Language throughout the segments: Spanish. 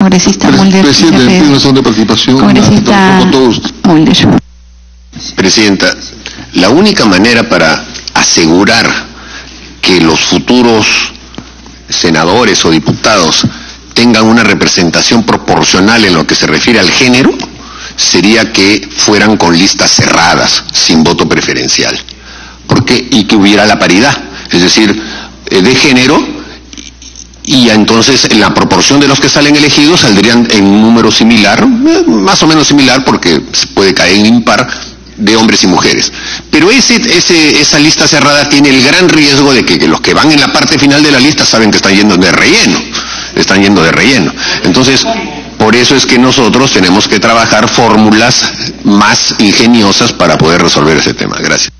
Congresista Mulder. Presidente, en una segunda participación. Congresista Mulder. Presidenta, la única manera para asegurar que los futuros senadores o diputados tengan una representación proporcional en lo que se refiere al género sería que fueran con listas cerradas, sin voto preferencial. Y que hubiera la paridad, es decir, de género, y entonces en la proporción de los que salen elegidos saldrían en un número similar, más o menos similar, porque se puede caer en impar, de hombres y mujeres. Pero esa lista cerrada tiene el gran riesgo de que los que van en la parte final de la lista saben que están yendo de relleno. Entonces, por eso es que nosotros tenemos que trabajar fórmulas más ingeniosas para poder resolver ese tema. Gracias.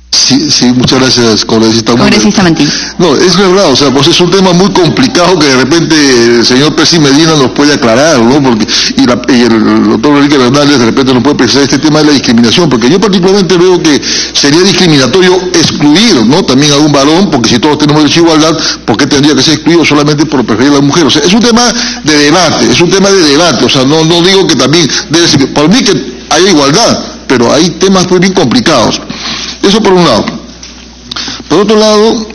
Sí, muchas gracias, congresista Mantilla. No, es verdad, o sea, pues es un tema muy complicado que de repente el señor Percy Medina nos puede aclarar, ¿no? Porque, y el doctor Enrique Bernales de repente nos puede precisar este tema de la discriminación, porque yo particularmente veo que sería discriminatorio excluir, ¿no? También a un varón, porque si todos tenemos derecho a igualdad, ¿por qué tendría que ser excluido solamente por preferir a la mujer? O sea, es un tema de debate, o sea, no digo que también debe ser, por mí que haya igualdad, pero hay temas muy bien complicados. Eso por un lado. Por otro lado,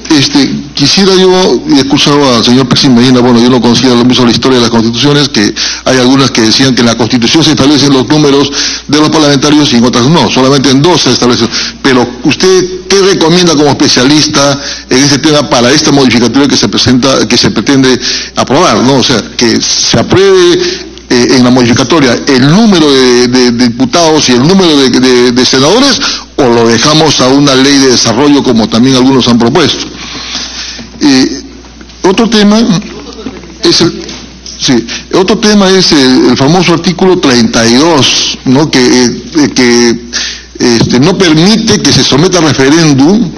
quisiera yo, y he escuchado al señor Percy Medina, bueno, yo no considero lo mismo la historia de las constituciones, que hay algunas que decían que en la constitución se establecen los números de los parlamentarios y en otras no, solamente en 2 se establecen. Pero usted, ¿qué recomienda como especialista en este tema para esta modificatoria que se pretende aprobar, ¿no? O sea, que se apruebe en la modificatoria el número de diputados y el número de senadores, o lo dejamos a una ley de desarrollo como también algunos han propuesto. Otro tema es el famoso artículo 32, ¿no? que no permite que se someta a referéndum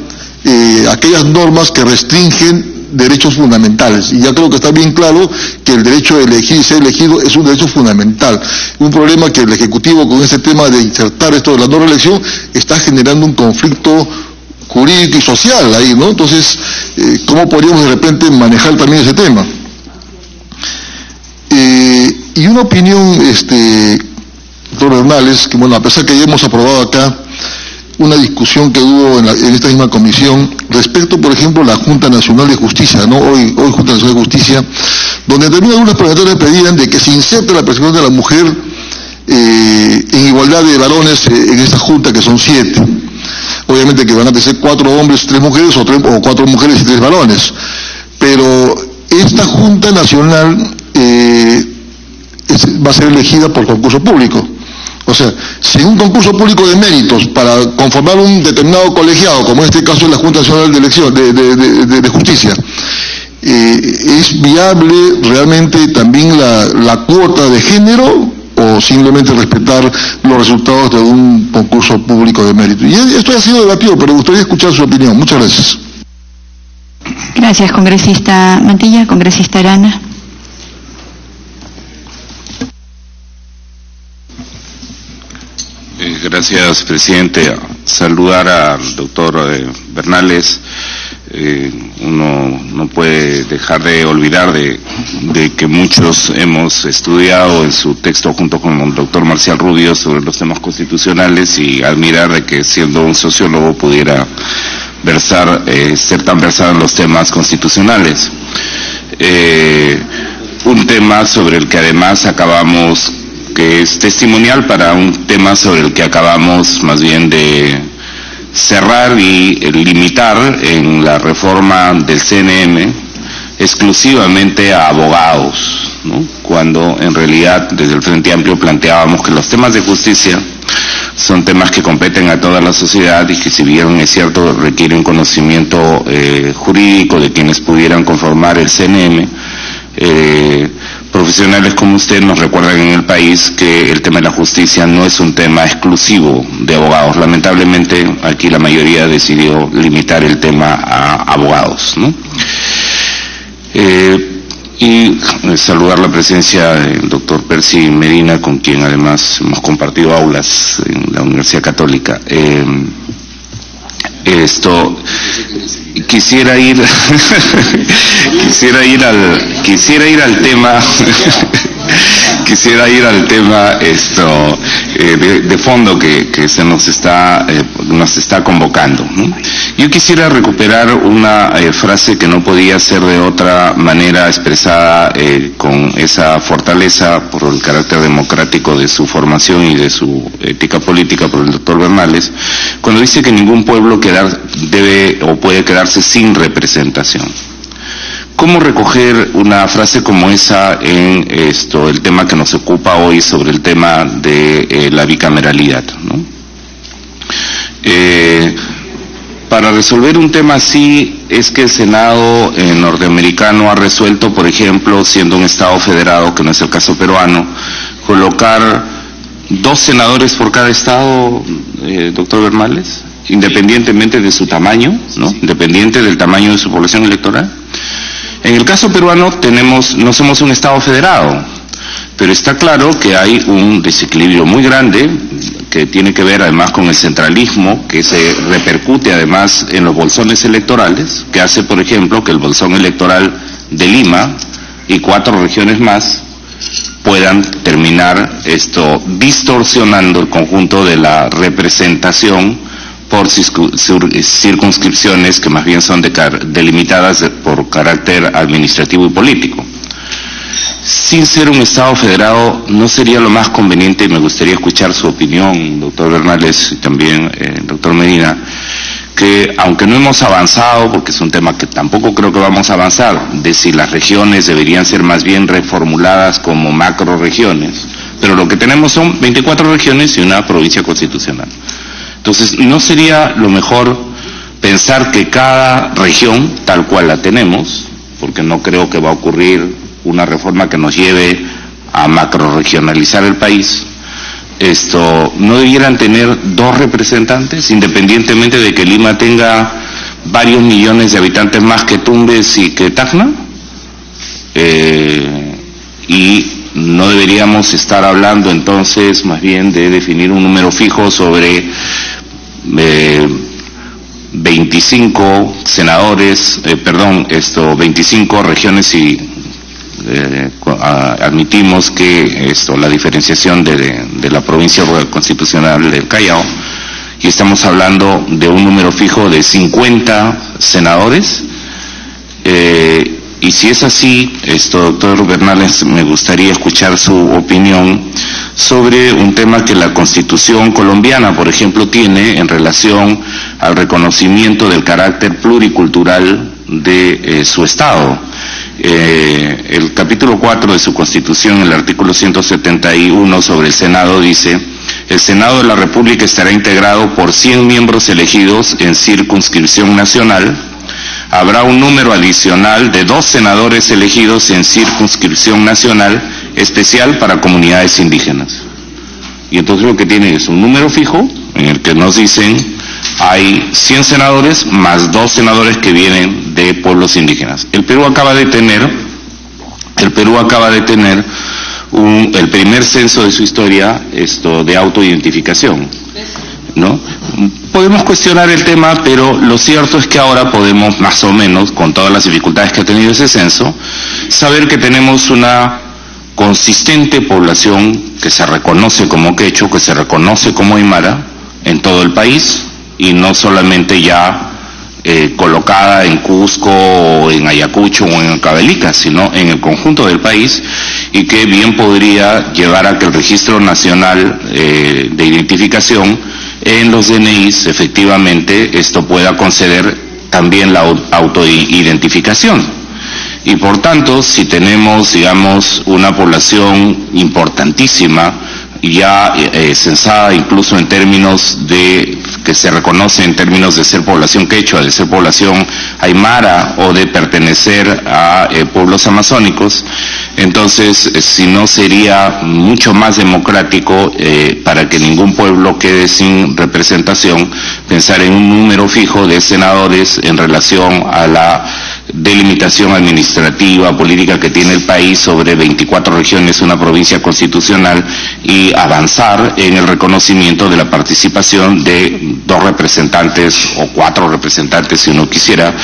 aquellas normas que restringen derechos fundamentales, y ya creo que está bien claro que el derecho de elegir y ser elegido es un derecho fundamental. Un problema que el Ejecutivo, con ese tema de insertar esto de la no reelección, está generando un conflicto jurídico y social ahí, ¿no? Entonces, ¿cómo podríamos de repente manejar también ese tema? Y una opinión, doctor Bernales, que bueno, a pesar que ya hemos aprobado acá una discusión que hubo en esta misma comisión respecto, por ejemplo, a la Junta Nacional de Justicia, ¿no? Hoy Junta Nacional de Justicia, donde también algunos parlamentarios pedían de que se inserte la percepción de la mujer en igualdad de varones en esta Junta, que son 7. Obviamente que van a ser 4 hombres, 3 mujeres, o 4 mujeres y 3 varones. Pero esta Junta Nacional va a ser elegida por concurso público. O sea, si un concurso público de méritos para conformar un determinado colegiado, como en este caso es la Junta Nacional de Elección de Justicia, ¿es viable realmente también la cuota de género, o simplemente respetar los resultados de un concurso público de mérito? Y esto ha sido debatido, pero me gustaría escuchar su opinión. Muchas gracias. Gracias, congresista Mantilla. Congresista Arana. Gracias, presidente. Saludar al doctor Bernales. Uno no puede dejar de olvidar de que muchos hemos estudiado en su texto junto con el doctor Marcial Rubio sobre los temas constitucionales, y admirar de que siendo un sociólogo pudiera ser tan versado en los temas constitucionales. Un tema sobre el que además que es testimonial para un tema sobre el que acabamos más bien de cerrar y limitar en la reforma del CNM exclusivamente a abogados, ¿no? Cuando en realidad desde el Frente Amplio planteábamos que los temas de justicia son temas que competen a toda la sociedad, y que, si bien es cierto, requieren conocimiento jurídico de quienes pudieran conformar el CNM, profesionales como usted nos recuerdan en el país que el tema de la justicia no es un tema exclusivo de abogados. Lamentablemente aquí la mayoría decidió limitar el tema a abogados, ¿no? Y saludar la presencia del doctor Percy Medina, con quien además hemos compartido aulas en la Universidad Católica. Quisiera ir al tema quisiera ir al tema de fondo que se nos está convocando, ¿no? Yo quisiera recuperar una frase que no podía ser de otra manera expresada con esa fortaleza por el carácter democrático de su formación y de su ética política por el doctor Bernales, cuando dice que ningún pueblo debe o puede quedarse sin representación. ¿Cómo recoger una frase como esa en el tema que nos ocupa hoy sobre el tema de la bicameralidad, ¿no? Para resolver un tema así es que el Senado norteamericano ha resuelto, por ejemplo, siendo un Estado federado, que no es el caso peruano, colocar 2 senadores por cada Estado, doctor Bernales, independientemente de su tamaño, ¿no? Independiente del tamaño de su población electoral. En el caso peruano no somos un Estado federado, pero está claro que hay un desequilibrio muy grande que tiene que ver además con el centralismo, que se repercute además en los bolsones electorales, que hace, por ejemplo, que el bolsón electoral de Lima y 4 regiones más puedan terminar distorsionando el conjunto de la representación por circunscripciones que más bien son delimitadas por carácter administrativo y político. Sin ser un Estado federado, ¿no sería lo más conveniente? Y me gustaría escuchar su opinión, doctor Bernales, y también doctor Medina, que aunque no hemos avanzado, porque es un tema que tampoco creo que vamos a avanzar, de si las regiones deberían ser más bien reformuladas como macroregiones, pero lo que tenemos son 24 regiones y una provincia constitucional. Entonces, ¿no sería lo mejor pensar que cada región, tal cual la tenemos, porque no creo que va a ocurrir una reforma que nos lleve a macroregionalizar el país, no debieran tener 2 representantes, independientemente de que Lima tenga varios millones de habitantes más que Tumbes y que Tacna? Y no deberíamos estar hablando entonces más bien de definir un número fijo sobre 25 senadores, 25 regiones y admitimos que la diferenciación de la provincia constitucional del Callao, y estamos hablando de un número fijo de 50 senadores, y si es así, doctor Bernales, me gustaría escuchar su opinión sobre un tema que la Constitución colombiana, por ejemplo, tiene en relación al reconocimiento del carácter pluricultural de su Estado. El capítulo 4 de su Constitución, el artículo 171 sobre el Senado dice: el Senado de la República estará integrado por 100 miembros elegidos en circunscripción nacional. Habrá un número adicional de 2 senadores elegidos en circunscripción nacional especial para comunidades indígenas. Y entonces lo que tiene es un número fijo en el que nos dicen hay 100 senadores más 2 senadores que vienen de pueblos indígenas. El Perú acaba de tener el primer censo de su historia de autoidentificación, ¿no? Podemos cuestionar el tema, pero lo cierto es que ahora podemos, más o menos, con todas las dificultades que ha tenido ese censo, saber que tenemos una consistente población que se reconoce como quechua, que se reconoce como aymara en todo el país, y no solamente ya colocada en Cusco o en Ayacucho o en Cabelica, sino en el conjunto del país, y que bien podría llevar a que el Registro Nacional de Identificación en los DNIs efectivamente pueda conceder también la autoidentificación. Y por tanto, si tenemos, digamos, una población importantísima, ya censada incluso en términos de que se reconoce en términos de ser población quechua, de ser población aymara o de pertenecer a pueblos amazónicos, entonces si no sería mucho más democrático para que ningún pueblo quede sin representación pensar en un número fijo de senadores en relación a la delimitación administrativa, política que tiene el país sobre 24 regiones, una provincia constitucional, y avanzar en el reconocimiento de la participación de 2 representantes o 4 representantes, si uno quisiera,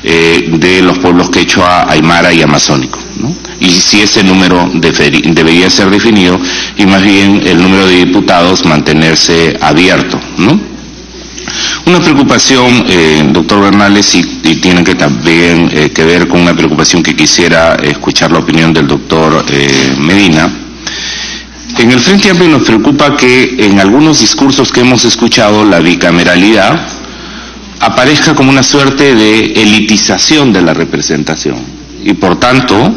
de los pueblos quechua, aymara y amazónico, ¿no? Y si ese número debería ser definido, y más bien el número de diputados mantenerse abierto, ¿no? Una preocupación, doctor Bernales, y tiene que también que ver con una preocupación que quisiera escuchar la opinión del doctor Medina. En el Frente Amplio nos preocupa que en algunos discursos que hemos escuchado la bicameralidad aparezca como una suerte de elitización de la representación y por tanto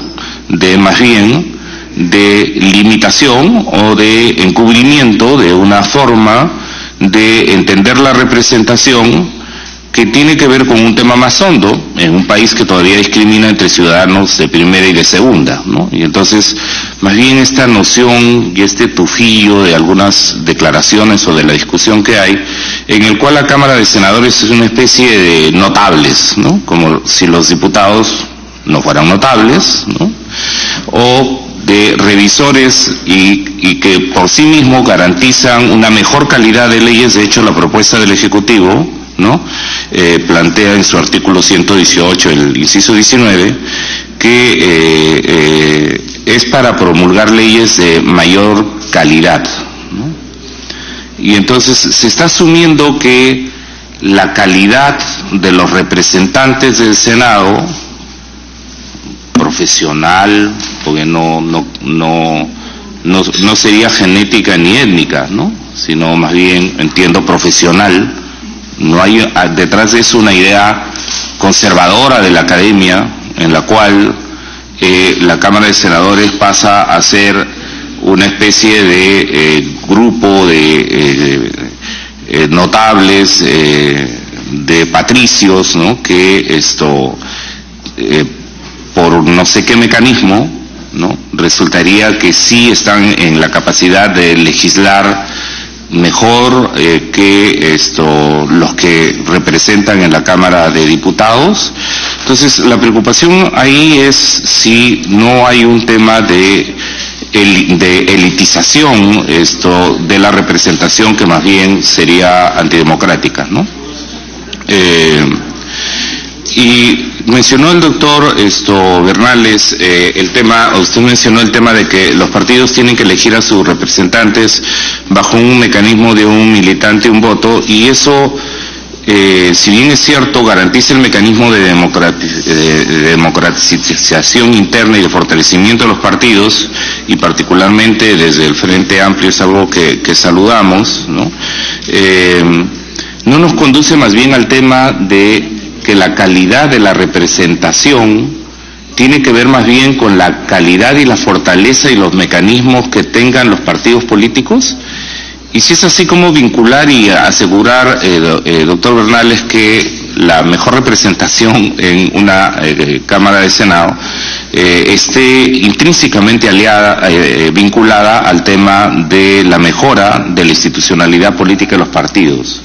de más bien de limitación o de encubrimiento de una forma de entender la representación que tiene que ver con un tema más hondo en un país que todavía discrimina entre ciudadanos de primera y de segunda, ¿no? Y entonces, más bien esta noción y este tufillo de algunas declaraciones o de la discusión que hay, en el cual la Cámara de Senadores es una especie de notables, ¿no? Como si los diputados no fueran notables, ¿no? O de revisores y que por sí mismos garantizan una mejor calidad de leyes. De hecho, la propuesta del Ejecutivo, ¿no? Plantea en su artículo 118, el inciso 19, que es para promulgar leyes de mayor calidad, ¿no? Y entonces se está asumiendo que la calidad de los representantes del Senado, profesional, porque no sería genética ni étnica, ¿no? Sino más bien, entiendo, profesional. No hay detrás de eso una idea conservadora de la academia, en la cual la Cámara de Senadores pasa a ser una especie de grupo de notables, de patricios, ¿no? Que por no sé qué mecanismo, ¿no? Resultaría que sí están en la capacidad de legislar mejor que los que representan en la Cámara de Diputados. Entonces, la preocupación ahí es si no hay un tema de elitización de la representación, que más bien sería antidemocrática, ¿no? Y mencionó el doctor Bernales usted mencionó el tema de que los partidos tienen que elegir a sus representantes bajo un mecanismo de un militante, un voto, y eso, si bien es cierto, garantiza el mecanismo de democratización interna y de fortalecimiento de los partidos, y particularmente desde el Frente Amplio es algo que saludamos, ¿no? No nos conduce más bien al tema de que la calidad de la representación tiene que ver más bien con la calidad y la fortaleza y los mecanismos que tengan los partidos políticos. Y si es así, ¿cómo vincular y asegurar, doctor Bernales, que la mejor representación en una Cámara de Senado esté intrínsecamente vinculada al tema de la mejora de la institucionalidad política de los partidos?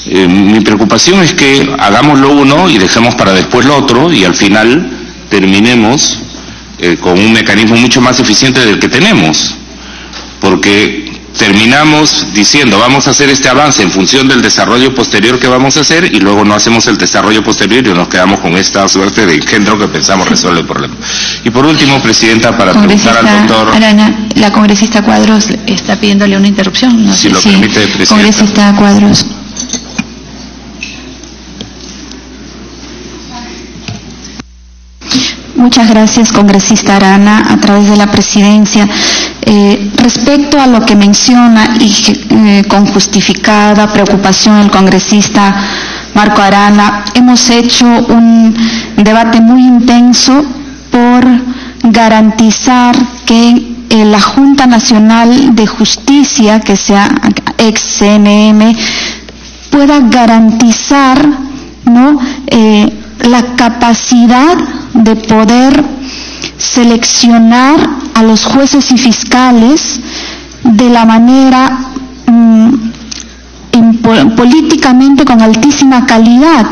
Mi preocupación es que hagamos lo uno y dejemos para después lo otro, y al final terminemos con un mecanismo mucho más eficiente del que tenemos, porque terminamos diciendo vamos a hacer este avance en función del desarrollo posterior que vamos a hacer, y luego no hacemos el desarrollo posterior y nos quedamos con esta suerte de engendro que pensamos resuelve el problema. Y por último, Presidenta, para preguntar al doctor Arana, la congresista Cuadros está pidiéndole una interrupción, no si sé lo permite, Presidenta. Congresista Cuadros. Muchas gracias, congresista Arana, a través de la presidencia. Respecto a lo que menciona y con justificada preocupación el congresista Marco Arana, hemos hecho un debate muy intenso por garantizar que la Junta Nacional de Justicia, que sea ex CNM, pueda garantizar, ¿no?, la capacidad de poder seleccionar a los jueces y fiscales de la manera políticamente con altísima calidad,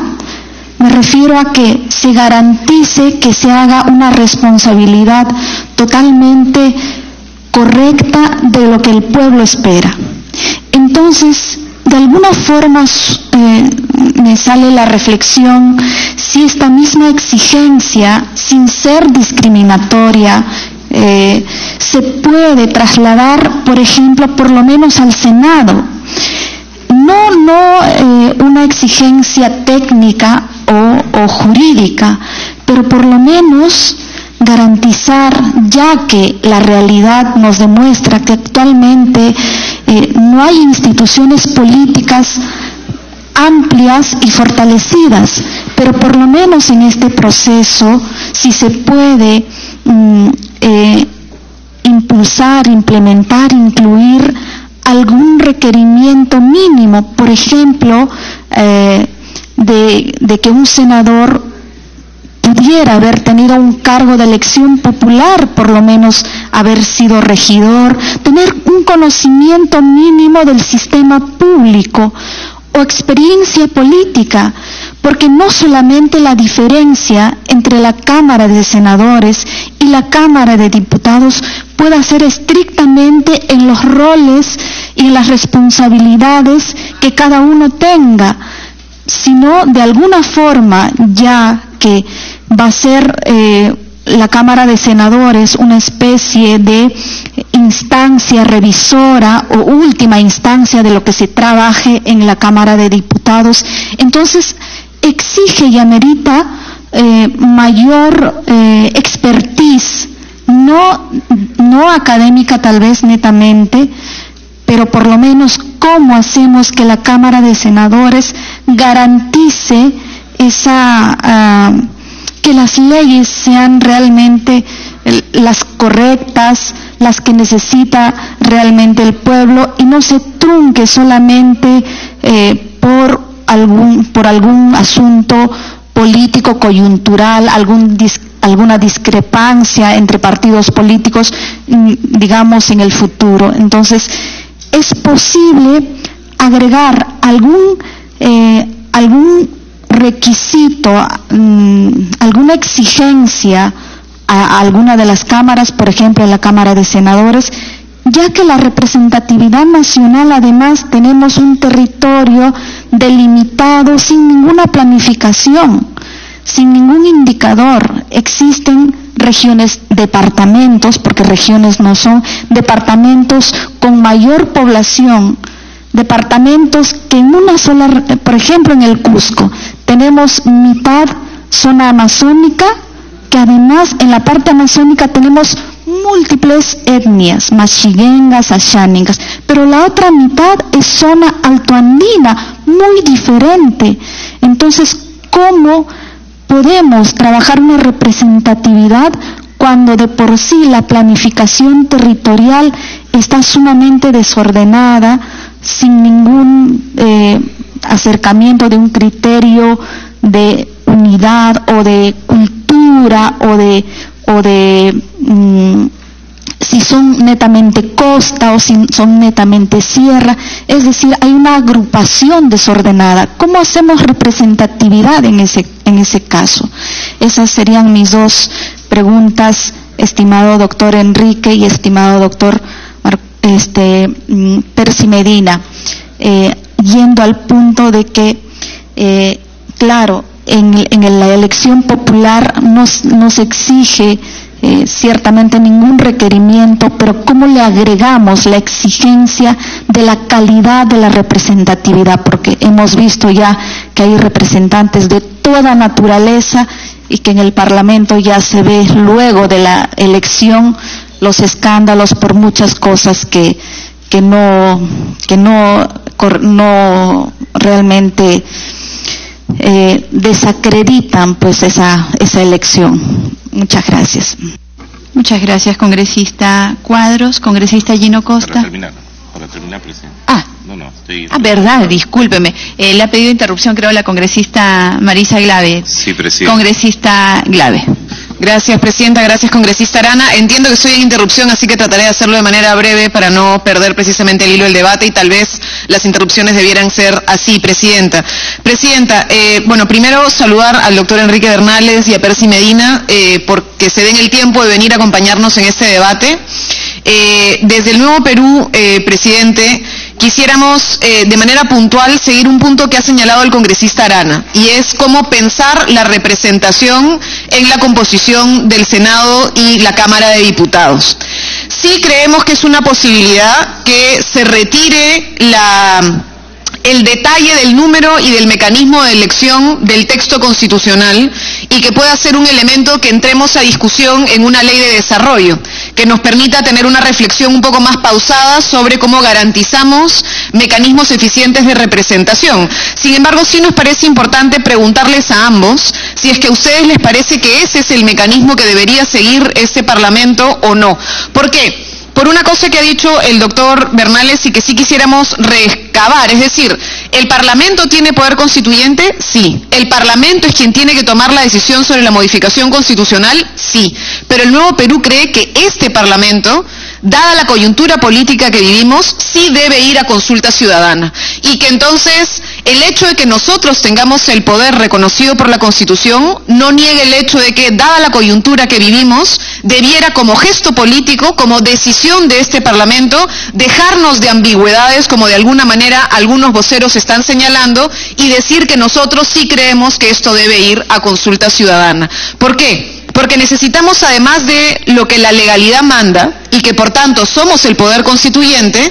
Me refiero a que se garantice que se haga una responsabilidad totalmente correcta de lo que el pueblo espera. Entonces, de alguna forma me sale la reflexión si esta misma exigencia, sin ser discriminatoria, se puede trasladar, por ejemplo, por lo menos al Senado. No una exigencia técnica o jurídica, pero por lo menos garantizar, ya que la realidad nos demuestra que actualmente no hay instituciones políticas amplias y fortalecidas, pero por lo menos en este proceso, si se puede impulsar, implementar, incluir algún requerimiento mínimo, por ejemplo, de que un senador pudiera haber tenido un cargo de elección popular, por lo menos haber sido regidor, tener un conocimiento mínimo del sistema público o experiencia política, porque no solamente la diferencia entre la Cámara de Senadores y la Cámara de Diputados pueda ser estrictamente en los roles y en las responsabilidades que cada uno tenga, sino de alguna forma, ya que va a ser la Cámara de Senadores una especie de instancia revisora o última instancia de lo que se trabaje en la Cámara de Diputados, entonces exige y amerita mayor expertise, no académica tal vez netamente, pero por lo menos cómo hacemos que la Cámara de Senadores garantice que las leyes sean realmente las correctas, las que necesita realmente el pueblo, y no se trunque solamente por algún asunto político coyuntural, alguna discrepancia entre partidos políticos, digamos, en el futuro. Entonces, es posible agregar algún requisito, alguna exigencia a alguna de las cámaras, por ejemplo, en la Cámara de Senadores, ya que la representatividad nacional, además, tenemos un territorio delimitado sin ninguna planificación, sin ningún indicador. Existen regiones, departamentos, porque regiones no son, departamentos con mayor población, departamentos que en una sola, por ejemplo en el Cusco, tenemos mitad zona amazónica, que además en la parte amazónica tenemos múltiples etnias, maxiguengas, asháningas, pero la otra mitad es zona altoandina, muy diferente. Entonces, ¿cómo podemos trabajar una representatividad cuando de por sí la planificación territorial está sumamente desordenada, sin ningún acercamiento de un criterio de unidad o de cultura o de si son netamente costa o si son netamente sierra? Es decir, hay una agrupación desordenada. ¿Cómo hacemos representatividad en ese caso? Esas serían mis dos preguntas, estimado doctor Enrique y estimado doctor Percy Medina, yendo al punto de que, claro, en la elección popular no se exige ciertamente ningún requerimiento, pero ¿cómo le agregamos la exigencia de la calidad de la representatividad? Porque hemos visto ya que hay representantes de toda naturaleza y que en el Parlamento ya se ve luego de la elección los escándalos por muchas cosas que no realmente desacreditan pues esa elección. Muchas gracias. Muchas gracias, congresista Cuadros. Congresista Gino Costa. Para terminar, presidente. Verdad, discúlpeme. Le ha pedido interrupción, creo, la congresista Marisa Glave. Sí, presidente. Congresista Glave. Gracias, presidenta. Gracias, congresista Arana. Entiendo que estoy en interrupción, así que trataré de hacerlo de manera breve para no perder precisamente el hilo del debate y tal vez las interrupciones debieran ser así, presidenta. Presidenta, bueno, primero saludar al doctor Enrique Bernales y a Percy Medina porque se den el tiempo de venir a acompañarnos en este debate. Desde el Nuevo Perú, presidente, quisiéramos de manera puntual seguir un punto que ha señalado el congresista Arana, y es cómo pensar la representación en la composición del Senado y la Cámara de Diputados. Sí creemos que es una posibilidad que se retire el detalle del número y del mecanismo de elección del texto constitucional y que pueda ser un elemento que entremos a discusión en una ley de desarrollo, que nos permita tener una reflexión un poco más pausada sobre cómo garantizamos mecanismos eficientes de representación. Sin embargo, sí nos parece importante preguntarles a ambos si es que a ustedes les parece que ese es el mecanismo que debería seguir este Parlamento o no. ¿Por qué? Por una cosa que ha dicho el doctor Bernales y que sí quisiéramos recabar, es decir, ¿el Parlamento tiene poder constituyente? Sí. ¿El Parlamento es quien tiene que tomar la decisión sobre la modificación constitucional? Sí. Pero el Nuevo Perú cree que este Parlamento, dada la coyuntura política que vivimos, sí debe ir a consulta ciudadana. Y que entonces el hecho de que nosotros tengamos el poder reconocido por la Constitución no niegue el hecho de que, dada la coyuntura que vivimos, debiera como gesto político, como decisión de este Parlamento, dejarnos de ambigüedades, como de alguna manera algunos voceros están señalando, y decir que nosotros sí creemos que esto debe ir a consulta ciudadana. ¿Por qué? Porque necesitamos, además de lo que la legalidad manda, y que por tanto somos el poder constituyente,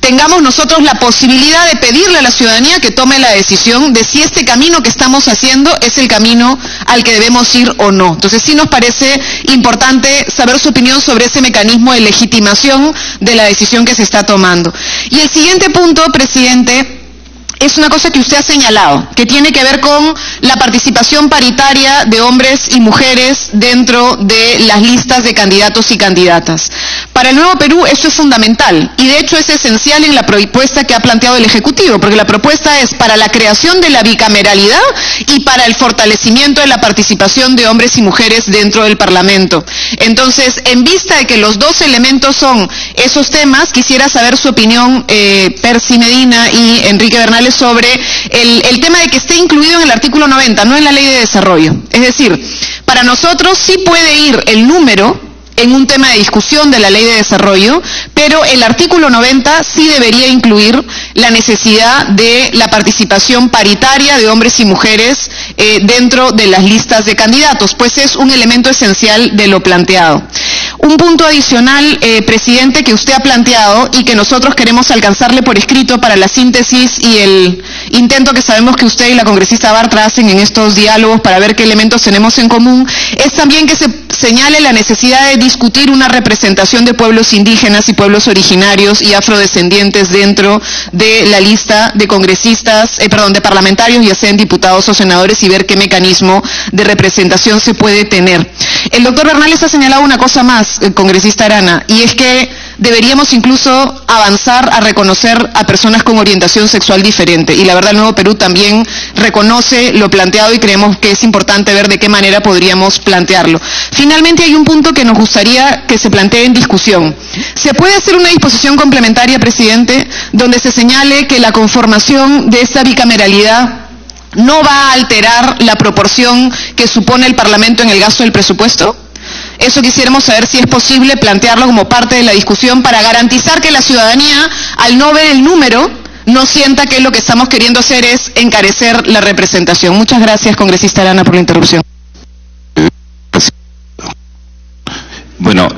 tengamos nosotros la posibilidad de pedirle a la ciudadanía que tome la decisión de si este camino que estamos haciendo es el camino al que debemos ir o no. Entonces sí nos parece importante saber su opinión sobre ese mecanismo de legitimación de la decisión que se está tomando. Y el siguiente punto, presidente, es una cosa que usted ha señalado, que tiene que ver con la participación paritaria de hombres y mujeres dentro de las listas de candidatos y candidatas. Para el Nuevo Perú esto es fundamental y de hecho es esencial en la propuesta que ha planteado el Ejecutivo, porque la propuesta es para la creación de la bicameralidad y para el fortalecimiento de la participación de hombres y mujeres dentro del Parlamento. Entonces, en vista de que los dos elementos son esos temas, quisiera saber su opinión, Percy Medina y Enrique Bernales, sobre el tema de que esté incluido en el artículo 90, no en la ley de desarrollo. Es decir, para nosotros sí puede ir el número en un tema de discusión de la ley de desarrollo, pero el artículo 90 sí debería incluir la necesidad de la participación paritaria de hombres y mujeres dentro de las listas de candidatos, pues es un elemento esencial de lo planteado. Un punto adicional, presidente, que usted ha planteado y que nosotros queremos alcanzarle por escrito para la síntesis y el intento que sabemos que usted y la congresista Bartra hacen en estos diálogos para ver qué elementos tenemos en común, es también que se señale la necesidad de discutir una representación de pueblos indígenas y pueblos originarios y afrodescendientes dentro de la lista de congresistas, de parlamentarios, ya sean diputados o senadores, y ver qué mecanismo de representación se puede tener. El doctor Bernales ha señalado una cosa más, congresista Arana, y es que deberíamos incluso avanzar a reconocer a personas con orientación sexual diferente, y la verdad el Nuevo Perú también reconoce lo planteado y creemos que es importante ver de qué manera podríamos plantearlo. Finalmente hay un punto que nos gustaría que se plantee en discusión. ¿Se puede hacer una disposición complementaria, presidente, donde se señale que la conformación de esta bicameralidad no va a alterar la proporción que supone el Parlamento en el gasto del presupuesto? Eso quisiéramos saber si es posible plantearlo como parte de la discusión para garantizar que la ciudadanía, al no ver el número, no sienta que lo que estamos queriendo hacer es encarecer la representación. Muchas gracias, congresista Arana, por la interrupción. Bueno,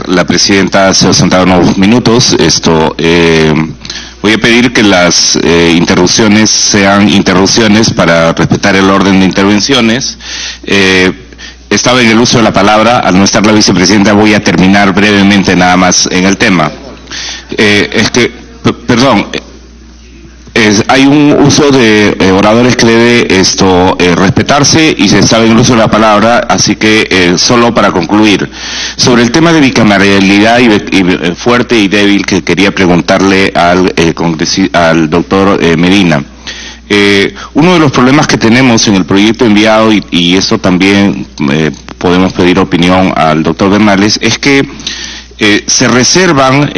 la presidenta se ha sentado unos minutos, voy a pedir que las interrupciones sean interrupciones para respetar el orden de intervenciones. Estaba en el uso de la palabra, al no estar la vicepresidenta voy a terminar brevemente nada más en el tema. Hay un uso de oradores que debe respetarse y se estaba en el uso de la palabra, así que solo para concluir. Sobre el tema de bicameralidad y fuerte y débil que quería preguntarle al doctor Medina. Uno de los problemas que tenemos en el proyecto enviado, y esto también podemos pedir opinión al doctor Bernales, es que se reservan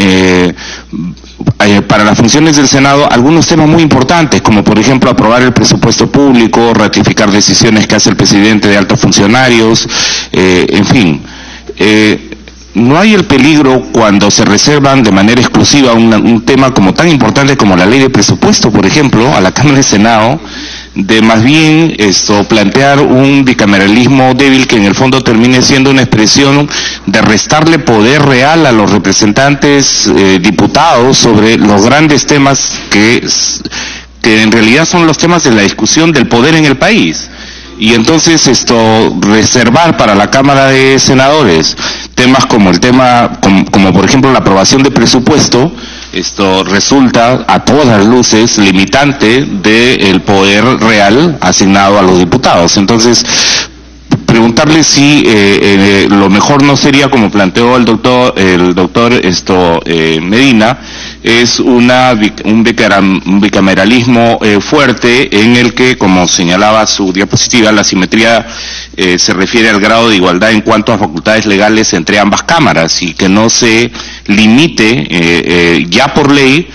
para las funciones del Senado algunos temas muy importantes, como por ejemplo aprobar el presupuesto público, ratificar decisiones que hace el presidente de altos funcionarios, en fin. ¿No hay el peligro cuando se reservan de manera exclusiva un tema como tan importante como la ley de presupuesto, por ejemplo, a la Cámara y Senado, de más bien plantear un bicameralismo débil que en el fondo termine siendo una expresión de restarle poder real a los representantes diputados sobre los grandes temas que en realidad son los temas de la discusión del poder en el país? Y entonces reservar para la Cámara de Senadores temas como como por ejemplo la aprobación de presupuesto, resulta a todas luces limitante del poder real asignado a los diputados. Entonces, preguntarle si lo mejor no sería, como planteó el doctor Medina, es un bicameralismo fuerte en el que, como señalaba su diapositiva, la simetría se refiere al grado de igualdad en cuanto a facultades legales entre ambas cámaras, y que no se limite ya por ley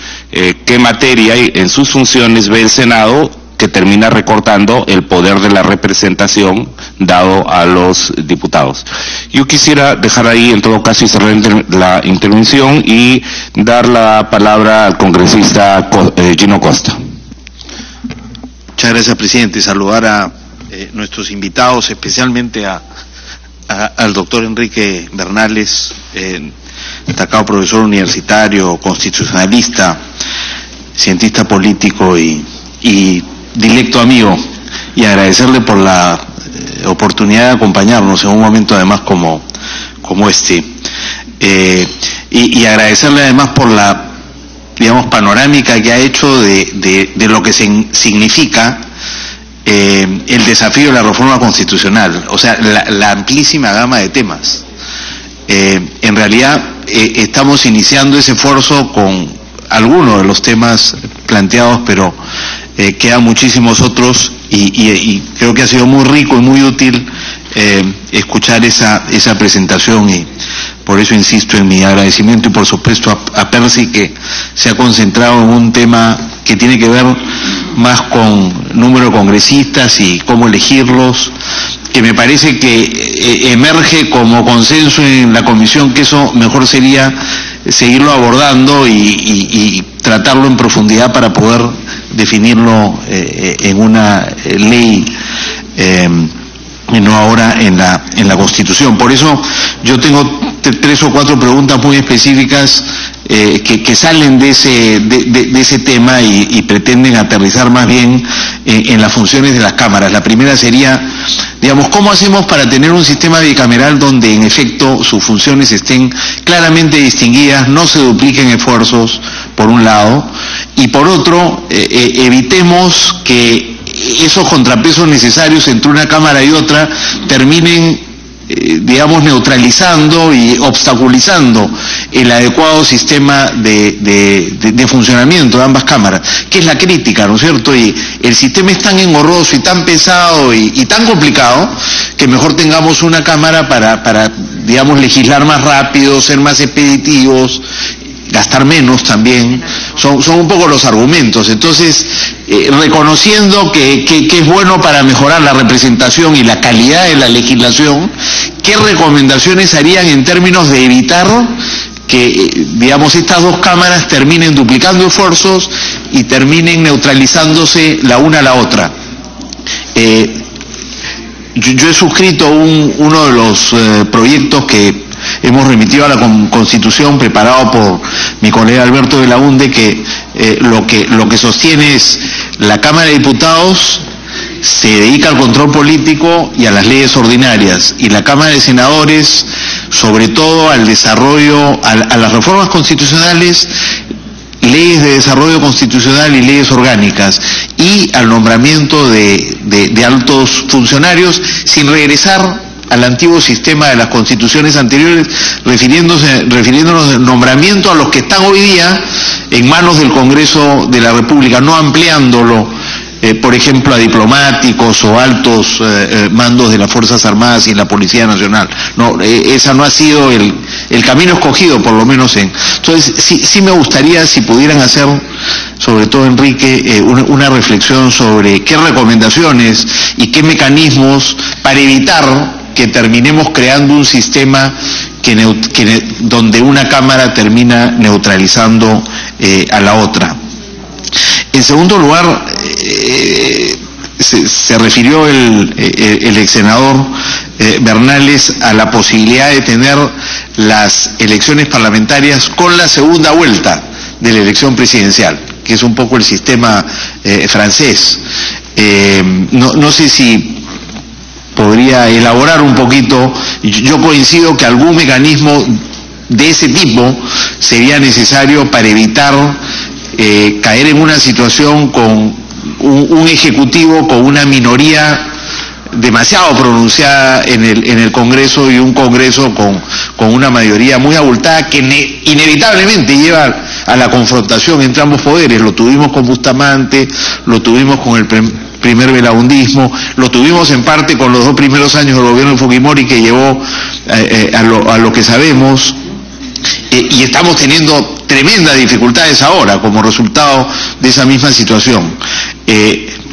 qué materia en sus funciones ve el Senado, que termina recortando el poder de la representación dado a los diputados. Yo quisiera dejar ahí, en todo caso, y cerrar la intervención y dar la palabra al congresista Gino Costa. Muchas gracias, presidente. Saludar a nuestros invitados, especialmente al doctor Enrique Bernales, destacado profesor universitario, constitucionalista, cientista político y directo amigo, y agradecerle por la oportunidad de acompañarnos en un momento además como este, y agradecerle además por la, digamos, panorámica que ha hecho de lo que significa el desafío de la reforma constitucional, o sea, la amplísima gama de temas. En realidad estamos iniciando ese esfuerzo con algunos de los temas planteados, pero quedan muchísimos otros, y creo que ha sido muy rico y muy útil escuchar esa presentación, y por eso insisto en mi agradecimiento, y por supuesto a Percy, que se ha concentrado en un tema que tiene que ver más con número de congresistas y cómo elegirlos, que me parece que emerge como consenso en la comisión, que eso mejor sería seguirlo abordando y tratarlo en profundidad para poder definirlo en una ley, y no ahora en la Constitución. Por eso yo tengo 3 o 4 preguntas muy específicas que salen de ese tema y pretenden aterrizar más bien en las funciones de las cámaras. La primera sería, digamos, ¿cómo hacemos para tener un sistema bicameral donde en efecto sus funciones estén claramente distinguidas, no se dupliquen esfuerzos, por un lado, y por otro, evitemos que esos contrapesos necesarios entre una cámara y otra terminen, digamos, neutralizando y obstaculizando el adecuado sistema de funcionamiento de ambas cámaras, que es la crítica, ¿no es cierto? Y el sistema es tan engorroso y tan pesado y tan complicado que mejor tengamos una cámara para, digamos, legislar más rápido, ser más expeditivos, gastar menos también. Son un poco los argumentos. Entonces, reconociendo que es bueno para mejorar la representación y la calidad de la legislación, ¿qué recomendaciones harían en términos de evitar que, digamos, estas dos cámaras terminen duplicando esfuerzos y terminen neutralizándose la una a la otra? Yo he suscrito uno de los proyectos que hemos remitido a la Constitución, preparado por mi colega Alberto de la UNDE, que lo que sostiene es: la Cámara de Diputados se dedica al control político y a las leyes ordinarias, y la Cámara de Senadores, sobre todo al desarrollo, a las reformas constitucionales, leyes de desarrollo constitucional y leyes orgánicas, y al nombramiento de altos funcionarios, sin regresar al antiguo sistema de las constituciones anteriores, refiriéndonos al nombramiento a los que están hoy día en manos del Congreso de la República, no ampliándolo por ejemplo, a diplomáticos o altos mandos de las Fuerzas Armadas y la Policía Nacional. No, esa no ha sido el camino escogido, por lo menos Entonces, sí me gustaría si pudieran hacer, sobre todo Enrique, una reflexión sobre qué recomendaciones y qué mecanismos para evitar que terminemos creando un sistema donde una Cámara termina neutralizando a la otra. En segundo lugar, se refirió el ex senador Bernales a la posibilidad de tener las elecciones parlamentarias con la segunda vuelta de la elección presidencial, que es un poco el sistema francés. No sé si podría elaborar un poquito. Yo coincido que algún mecanismo de ese tipo sería necesario para evitar caer en una situación con un ejecutivo con una minoría demasiado pronunciada en el Congreso y un Congreso con una mayoría muy abultada que inevitablemente lleva a la confrontación entre ambos poderes. Lo tuvimos con Bustamante, lo tuvimos con el primer velaundismo, lo tuvimos en parte con los 2 primeros años del gobierno de Fujimori, que llevó a lo que sabemos, y estamos teniendo tremendas dificultades ahora como resultado de esa misma situación.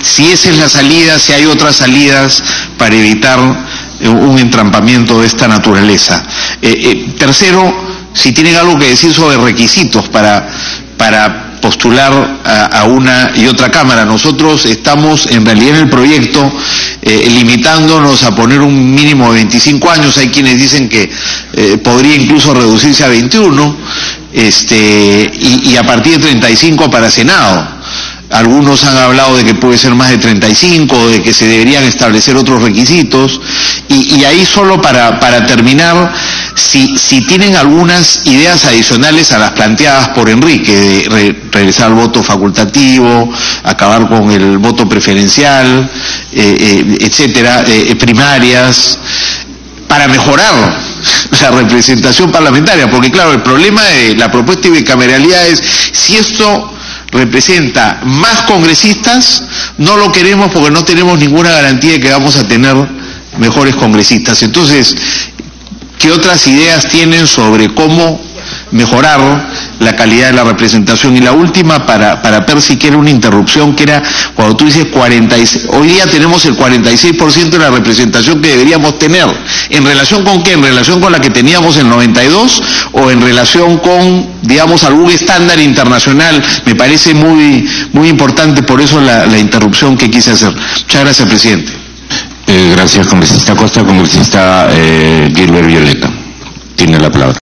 Si esa es la salida, si hay otras salidas para evitar un entrampamiento de esta naturaleza. Tercero, si tienen algo que decir sobre requisitos para postular a una y otra Cámara. Nosotros estamos en realidad en el proyecto limitándonos a poner un mínimo de 25 años, hay quienes dicen que podría incluso reducirse a 21, y a partir de 35 para Senado. Algunos han hablado de que puede ser más de 35, de que se deberían establecer otros requisitos, y ahí solo para terminar, si tienen algunas ideas adicionales a las planteadas por Enrique, de regresar al voto facultativo, acabar con el voto preferencial, etcétera, primarias, para mejorar la representación parlamentaria, porque claro, el problema de la propuesta de bicameralidad es, si esto representa más congresistas, no lo queremos porque no tenemos ninguna garantía de que vamos a tener mejores congresistas. Entonces, ¿qué otras ideas tienen sobre cómo mejorar la calidad de la representación? Y la última, para Percy, que era una interrupción, que era cuando tú dices 46, hoy día tenemos el 46% de la representación que deberíamos tener. ¿En relación con qué? ¿En relación con la que teníamos en 92 o en relación con, digamos, algún estándar internacional? Me parece muy importante, por eso la interrupción que quise hacer. Muchas gracias, presidente. Gracias, congresista Costa. Congresista Gilbert Violeta tiene la palabra.